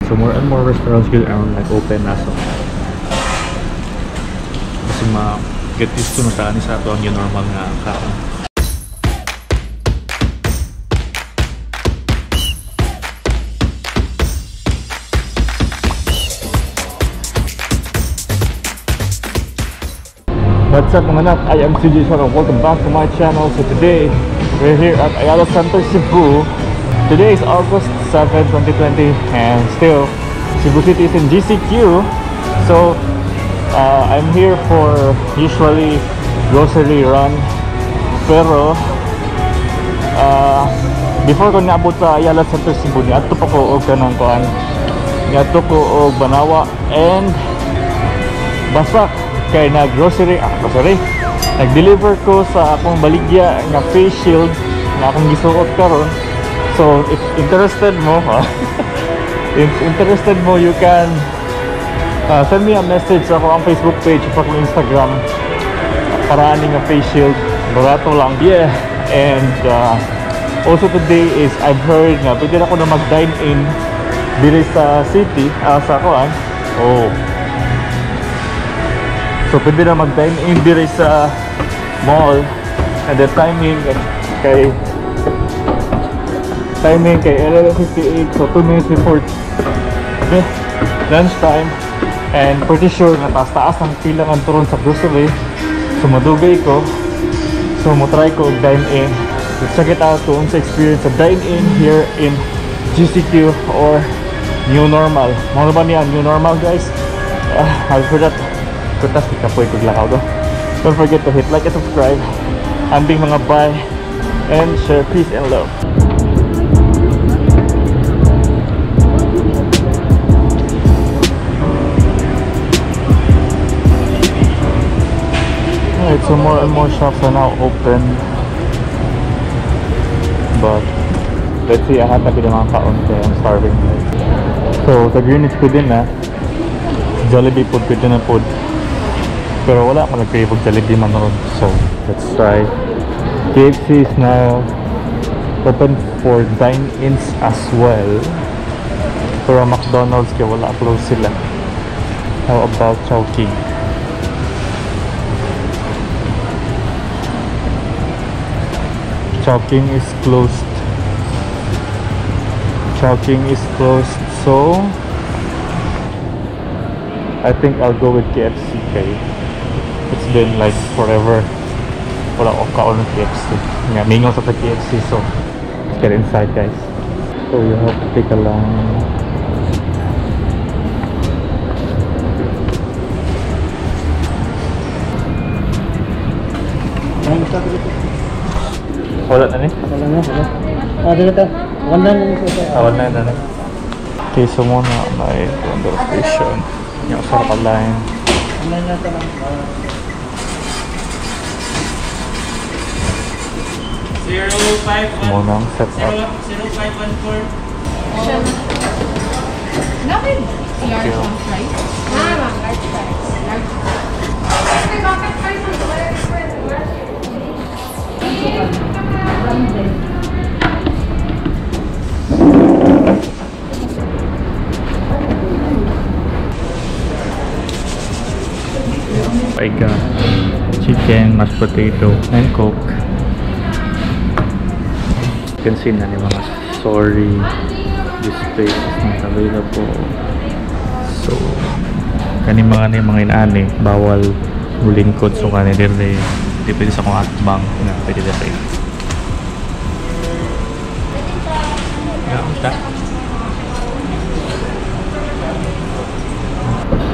So more and more restaurants will around like open na, so kasi get used to na sa kanisa ito ang yung normal nga kaon. What's up mga anak? I am CJ Sharo. Welcome back to my channel. So today, we're here at Ayala Center, Cebu. Today is August 7, 2020 and still, Cebu City is in GCQ. So, I'm here for usually grocery run. Pero, before ko naabot sa Ayala Center, Cebu, niadto pa ko og kanang kuan. Niadto ko og Banawa and Basak. Kaya nag-grocery, nag-deliver ko sa akong baligya nga face shield na akong gisuot karon. So if interested mo, you can send me a message sa akong Facebook page o akong Instagram para aning nga face shield, barato lang. Yeah, and also today is I've heard nga pwede ako na mag-dine in dili sa city, sa kuan. So pwede na mag-dine in diri sa mall, and the timing kay 11:58, so 2 minutes before lunch time, and pretty sure na taas ang pila ng turon sa grocery. So madugay ko, so mo try ko dine in. So check it out kung sa experience sa dine in here in GCQ or new normal. Mga ba niya new normal, guys? I'll for that. Kutas kita po ikuglakaw do. Don't forget to hit like and subscribe. Ambing mga bye and share, peace and love. Alright, so more and more shops are now open, but let's see, ahat na mga kaon kaya I'm starving. So sa Greenwich po din na Jollibee food, pwede na food. Pero wala ako nag-crave of Jollibee man ron. So, let's try. KFC is now open for dine-ins as well. Pero McDonald's kaya wala, close sila. How about Chowking? Chowking is closed. Chowking is closed. So, I think I'll go with KFC. It's been like forever wala ko kaon ng KFC. Mingaw sa KFC, so let's get inside, guys. So you have to take a long wala na ni? Wala na. Dito. Wala na. Okay, so muna may Condor Station. Yung Circle Line. Munang set up. 0514. Nothing. Large fries. Large fries. I got chicken, mashed potato, and coke. You can see na ni mga sorry, this place is not available. So kani mga inaani bawal mulingkod, so kani dire di pwede sa kong atbang na pwede dire.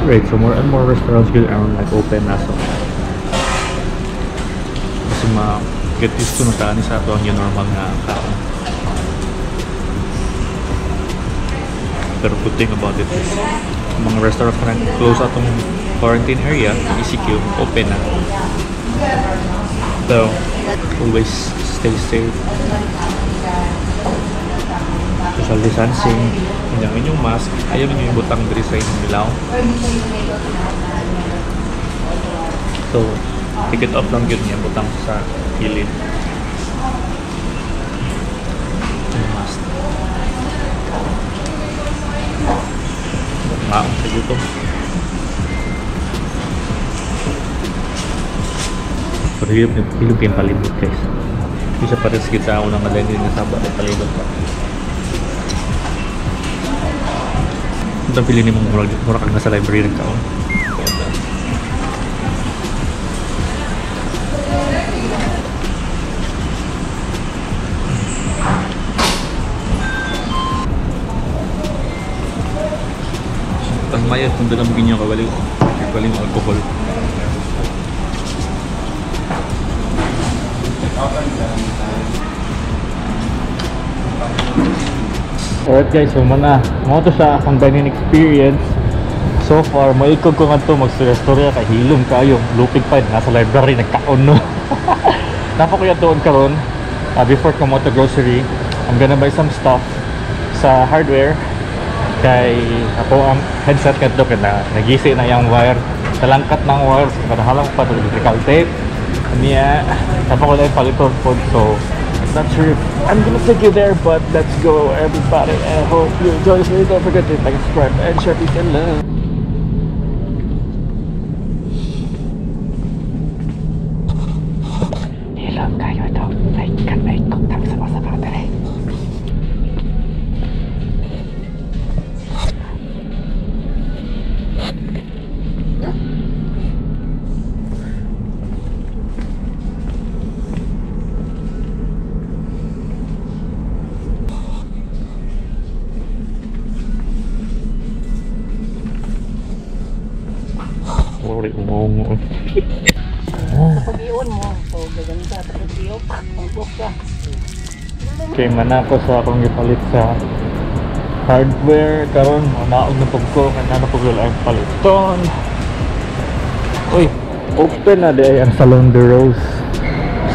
Right, so more and more restaurants will around like open na, so kasi get used to na sa kanisa ito ang yung normal nga kaon. Pero good thing about it is mga restaurants na close atong quarantine area, ECQ, open na. So always stay safe, social distancing, ang inyong mask, ayaw ninyo yung butang diri sa inyong bilaw. So take it off lang yun yung butang sa gilid. Mask. dito. Pero hilog yung palibot guys. Hindi siya pares kita ako ng malagay na saba at palibot pa. Ito pili ni mong mura kang nasa library ng kaon. Ang mayat kung dalam ganyan kawaling alcohol. Alright guys, so muna mo to siya akong dining experience. So far, maikog ko nga ito magstorya kay hilom kayo. Lupig pa nasa library, nagkaon no. Napa ko yan doon karon. Before ko mo to grocery, I'm gonna buy some stuff sa hardware. Kay ako ang headset ka ito na nagisi na yung wire. Talangkat ng wire, so kadahalang pa ito electrical tape. Niya, napa ko lang paliton po. So not sure if I'm gonna take you there, but let's go everybody, and I hope you enjoy this video. Don't forget to like, subscribe, and share peace and love. Hello kayo ito, may kontak sa mga battery. Umungo. Sa pag-iwan mo, so gaganda sa pag-iwan, pang-book ka. Okay, mana ko sa akong gipalit sa hardware karon maog na pug ko kanana pug ang paliton. Uy, open na di ang Salon de Rose,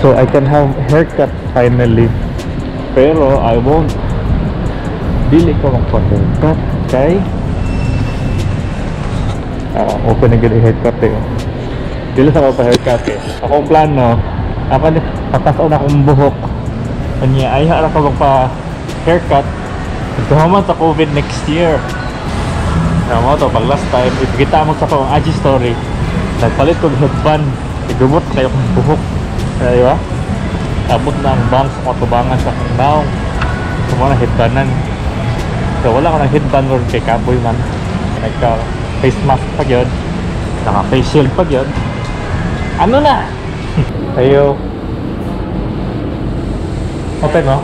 so I can have haircut finally. Pero I won't dili ko magpa-haircut kay open na gili haircut eh. Dili sa ako pa-haircut eh. Akong plano, ako patason akong buhok. Kanya ay harap ko magpa-haircut. Ito naman sa COVID next year. Kaya mo to, pag last time, ipikita mo sa akong IG story. Nagpalit ko headband. Igumot kayo kong buhok. Kaya diba? Abot na ang bangs, matubangan sa akong naong. Ito mo na headbandan. So wala ko ng headband ron kay Kaboy man. Nagka-face mask pa yun. Naka-face shield pa yun. Ano na? Ayo. Open mo?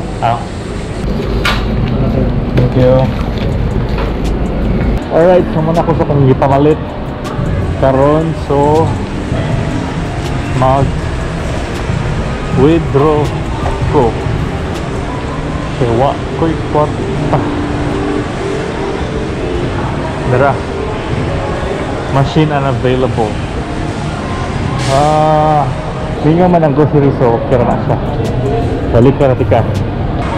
Thank you. Alright, so muna ko sa kong ipamalit karon, so mag withdraw ko sewa ko kwarta dara machine unavailable. Bingo man ang grocery, so okay na siya. Balik ka na tika.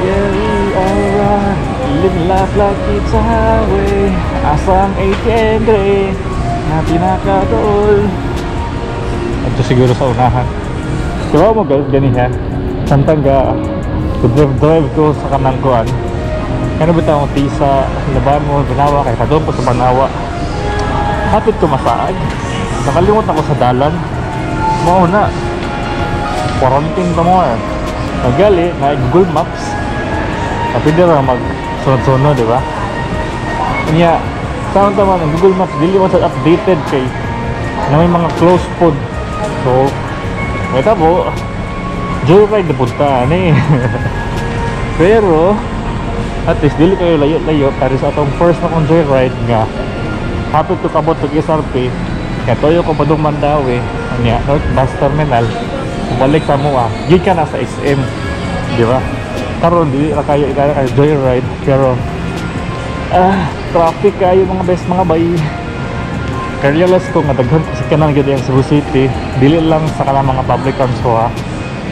Yeah, we alright. Live life like it's a highway. Asang ATM na pinakadool. Ito siguro sa unahan. Diba mo guys, ganihan? Santang ga drive ko sa kanang kuan. Kano ba itong tisa, laban mo, binawa, kaya doon po sa Banawa. Hapit ko masaag. Nakalimot ako sa dalan. Mauna. Quarantine pa mo eh. Nagali, na Google Maps. Tapi dia lang mag-sunod-sunod, di ba? Kanya, saan naman ang Google Maps, dili mo sa updated kay na may mga close pod. So, may tabo, joyride na punta, eh. Pero, at least, dili kayo layo-layo. Pero sa atong first na kong joyride nga, hapit ko kabot sa SRP, kaya toyo ko pa doon Mandawi, kanya, North Bus Terminal, balik sa mua, gig ka na sa SM, di ba? Karon di ra kayo joyride, pero traffic kayo mga best mga bay. Realize ko nga daghan kasi kanang gyud ang Cebu City, dili lang sa kanang mga public transport.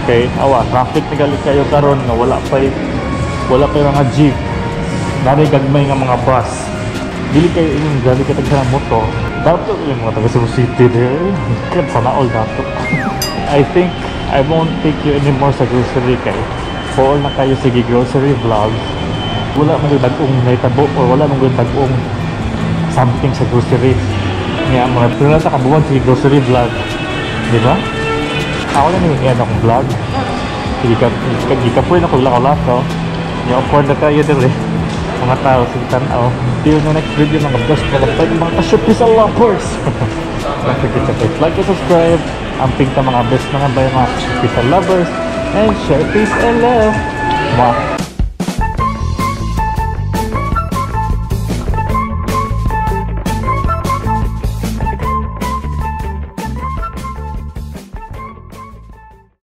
Okay, awa traffic ni gali kayo karon nga wala pa mga jeep, nari gagmay nga mga bus, dili kayo inyong gali ka tagsa moto. Dato yung mga taga Cebu City there, kan sana all dato. I think I won't take you anymore sa grocery kay all na kayo sige grocery vlogs. Wala mong bagong naitabo or wala mong bagong something sa grocery. Nga, mga pila sa kabuhan si grocery vlog. Di ba? Ako na yung akong vlog. Gikapoy na kong lakaw-lakaw. Yung afford na kayo din eh. Mga tao, sige tanaw. Till the next video, mga best mga kasyo, peace and love, course! Don't forget to click like and subscribe. Amping ka mga best mga bay, mga peace and lovers. And share peace and love. Mwah!